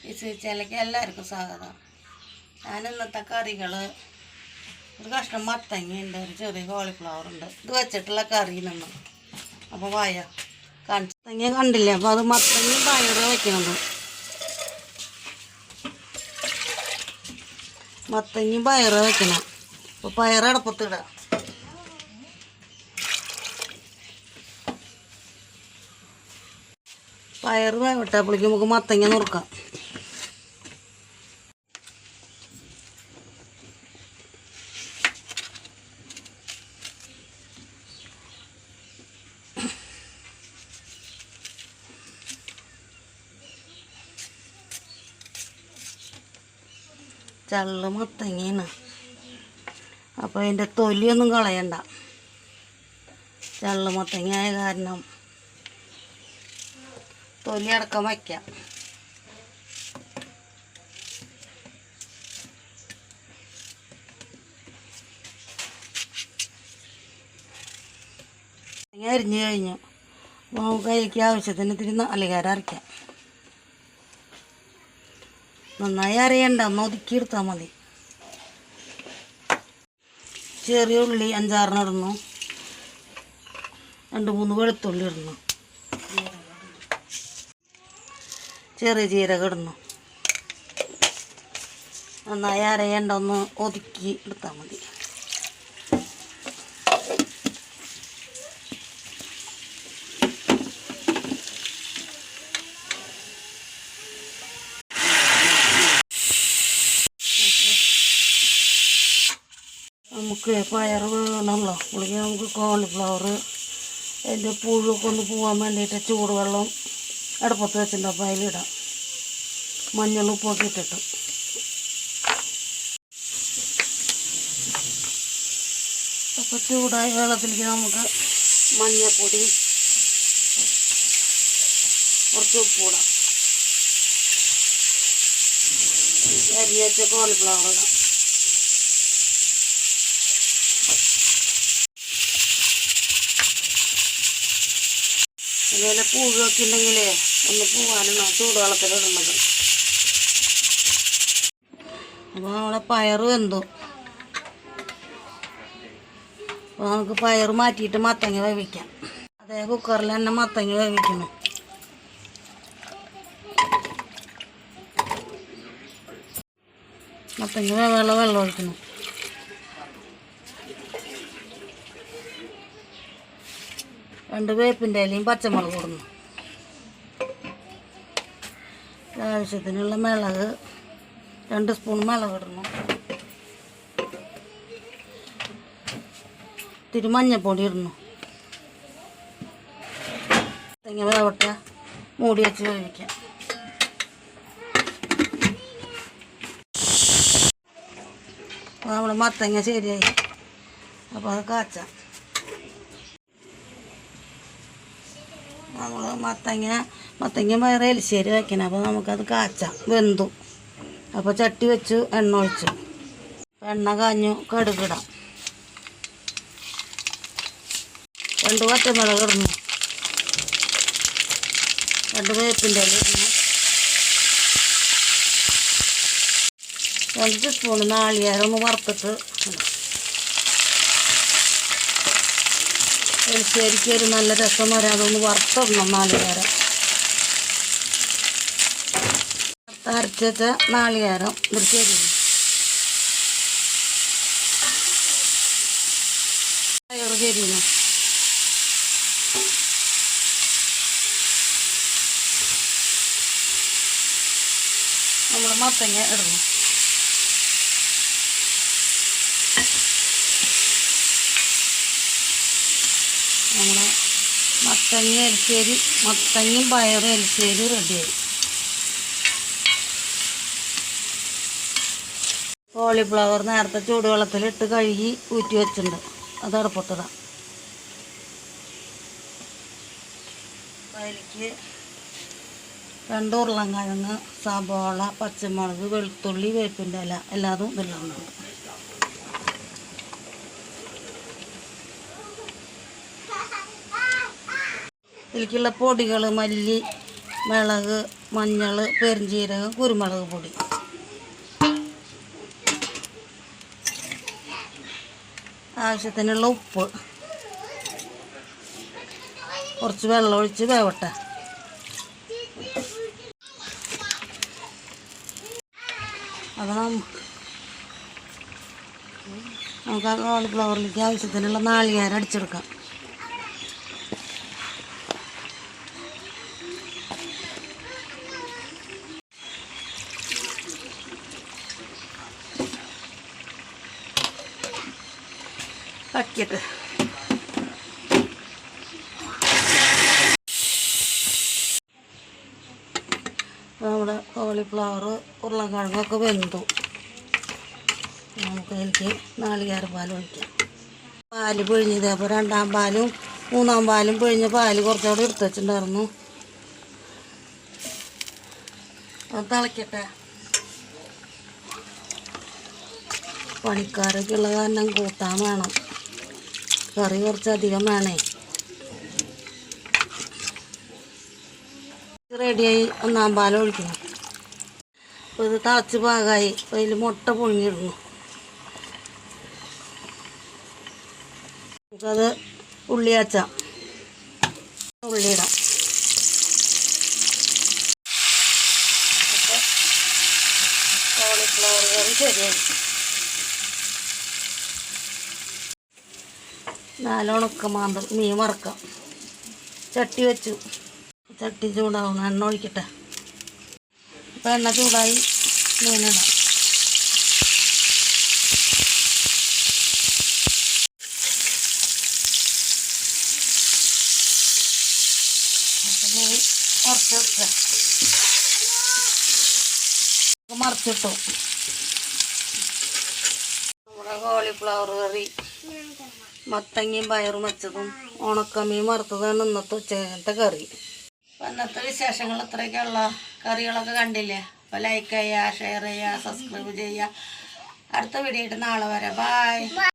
വിശേഷിച്ചാലേക്ക് എല്ലാവർക്കും സ്വാഗതം. ഞാൻ ഇന്നത്തെ കറികൾ ഒരു കഷ്ണം മത്തങ്ങയുണ്ട്, ഒരു ചെറിയ കോളിഫ്ലവർ ഉണ്ട്. ഇത് വെച്ചിട്ടുള്ള കറി നിന്ന് അപ്പോൾ വായ മത്തങ്ങ കണ്ടില്ലേ. അപ്പോൾ അത് മത്തങ്ങ പയറ് വയ്ക്കണത്. മത്തങ്ങ പയറ് വയ്ക്കണം. അപ്പോൾ പയറ് അടുപ്പത്തിടുക. പയറ് വേവട്ടപ്പോഴേക്കും നമുക്ക് മത്തങ്ങ നുറുക്കാം. ചള്ള മത്തങ്ങയാണ്. അപ്പോൾ അതിൻ്റെ തൊലിയൊന്നും കളയണ്ട. ചള്ള മത്തങ്ങ ആയ കാരണം തൊലി അടക്കം വയ്ക്കാം. അരിഞ്ഞു കഴിഞ്ഞു. നമുക്ക് അതിലേക്ക് ആവശ്യത്തിന് ഇത്തിരി നാളികേരം അരയ്ക്കാം. നന്നായി അരയണ്ട, ഒന്ന് ഒതുക്കിയെടുത്താൽ മതി. ചെറിയ ഉള്ളി 5-6 ഇടുന്നു. 2-3 വെളുത്തുള്ളി ഇടുന്നു. ചെറിയ ജീരകം ഇടുന്നു. നന്നായി അരയണ്ട, ഒന്ന് ഒതുക്കി എടുത്താൽ മതി. നമുക്ക് പയറ് വേണമല്ലോ. പുളിക്ക് നമുക്ക് കോളിഫ്ലവർ അതിൻ്റെ പുഴുവൊക്കെ ഒന്ന് പോകാൻ വേണ്ടിയിട്ട് ചൂടുവെള്ളം അടുപ്പത്ത് വെച്ചിട്ടുണ്ട്. അപ്പോൾ അതിലിടാം. മഞ്ഞൾ ഉപ്പൊക്കെ ഇട്ടിട്ട് അപ്പോൾ ചൂടായ വെള്ളത്തിലേക്ക് നമുക്ക് മഞ്ഞൾപ്പൊടി, കുറച്ച് ഉപ്പിടാം. അരിഞ്ഞ് വെച്ച കോളിഫ്ലവർ ഇടാം. അതുപോലെ പുഴുവൊക്കെ ഉണ്ടെങ്കിലേ ഒന്ന് പോവാനാണ് ചൂടുവെള്ളത്തിലിടുന്നത്. അപ്പോൾ നമ്മളെ പയറ് വെന്തു. അപ്പോൾ നമുക്ക് പയറ് മാറ്റിയിട്ട് മത്തങ്ങ വേവിക്കാം. അതേ കുക്കറിൽ തന്നെ മത്തങ്ങ വേവിക്കണം. മത്തങ്ങ വെള്ളം ഒഴിക്കണം. രണ്ട് വേപ്പിൻ്റെ ഇലയും പച്ചമുളക് ഇടുന്നു. ആവശ്യത്തിനുള്ള മിളക് 2 സ്പൂൺ മിളക് ഇടുന്നു. ഇത്തിരി മഞ്ഞൾപ്പൊടി ഇടുന്നു. തേങ്ങ വേവട്ടെ, മൂടി വെച്ച് വേവിക്കാം. നമ്മൾ മത്തങ്ങ ശരിയായി. അപ്പോൾ അത് കാച്ചാം. നമ്മൾ മത്തങ്ങ പയറ് എലിശ്ശേരി വയ്ക്കണം. അപ്പോൾ നമുക്കത് കാച്ചാം. വെന്തു. അപ്പോൾ ചട്ടി വെച്ചു, എണ്ണ ഒഴിച്ചു. എണ്ണ കാഞ്ഞു, കടുകിടാം. 2 പച്ചമുളക് ഇടുന്നു. 2 വേപ്പിൻ്റെ ഇല ഇടുന്നു. 2 സ്പൂൺ നാളികേരം ഒന്ന് വറുത്തിട്ട് എലിശ്ശേരിക്ക് ഒരു നല്ല രസം വരാതൊന്ന് വറുത്തിടണം. നാളികേരം അരച്ച് വെച്ച നാളികേരം ശരി. പയറ് ശരിയാണ്. നമ്മൾ മത്തങ്ങ ഇടണം. നമ്മുടെ മത്തങ്ങ എലിശ്ശേരി, മത്തങ്ങയും പയറും എലിശ്ശേരി റെഡിയായി. കോളിഫ്ലവർ നേരത്തെ ചൂടുവെള്ളത്തിലിട്ട് കഴുകി ഊറ്റി വെച്ചിട്ടുണ്ട്. അത് അടുപ്പത്തിടാം. അതിലേക്ക് 2 ഉരുളൻകിഴങ്ങ്, സബോള, പച്ചമുളക്, വെളുത്തുള്ളി, വേപ്പിൻ്റെ ഇല എല്ലാതും ഇതിലുണ്ട്. ഇതിലേക്കുള്ള പൊടികൾ മല്ലി, മുളക്, മഞ്ഞൾ, പെരുംജീരകം, കുരുമുളക് പൊടി. ആവശ്യത്തിനുള്ള ഉപ്പ്. കുറച്ച് വെള്ളം ഒഴിച്ച് വേവട്ടെ. അത് നമുക്ക് ആ കോളിഫ്ലവറിലേക്ക് ആവശ്യത്തിനുള്ള നാളികേരം അടിച്ചെടുക്കാം. വയ്ക്കട്ടെ. നമ്മുടെ കോളിഫ്ലവർ ഉരുളക്കിഴങ്ങൊക്കെ വെന്തു. നമുക്ക് എനിക്ക് നാളികേരപ്പാൽ ഒഴിക്കാം. പാല് പിഴിഞ്ഞത് അപ്പോൾ 2-ാം പാലും 3-ാം പാലും പിഴിഞ്ഞ പാല് കുറച്ചുകൂടെ എടുത്ത് വെച്ചിട്ടുണ്ടായിരുന്നു. അത് തിളയ്ക്കട്ടെ. പണിക്കാരൊക്കെ ഉള്ള കാരണം കൂട്ടാൻ വേണം. കറി കുറച്ചധികം വേണേ. റെഡിയായി. 1-ാം പാൽ ഒഴിക്കണം. അപ്പോൾ ഇത് തിളച്ച് പാകമായി. അപ്പോൾ അതിൽ മുട്ട പുഴുങ്ങിയിടുന്നു. നമുക്കത് ഉള്ളി അച്ചാം. ഉള്ളിയിടാം. അപ്പോൾ കോളിഫ്ലവർ കറി ശരിയായി. 4 ഉണക്കമാന്തൽ മീൻ വറക്കാം. ചട്ടി വെച്ചു. ചട്ടി ചൂടാവണം. എണ്ണ ഒഴിക്കട്ടെ. അപ്പോൾ എണ്ണ ചൂടായി. മീനിടാം. അപ്പോൾ മറിച്ചിട്ട് മറിച്ചിട്ടു. നമ്മുടെ കോളിഫ്ലവർ കറി മത്തങ്ങയും പയറും വെച്ചതും ഉണക്കമീൻ വറുത്തതാണ് ഇന്നത്തെ ഉച്ചത്തെ കറി. അപ്പം ഇന്നത്തെ വിശേഷങ്ങൾ ഇത്രയൊക്കെയുള്ള കറികളൊക്കെ കണ്ടില്ലേ. അപ്പോൾ ലൈക്ക് ചെയ്യുക, ഷെയർ ചെയ്യുക, സബ്സ്ക്രൈബ് ചെയ്യുക. അടുത്ത വീഡിയോ ആയിട്ട് നാളെ വരാം. ബായ്.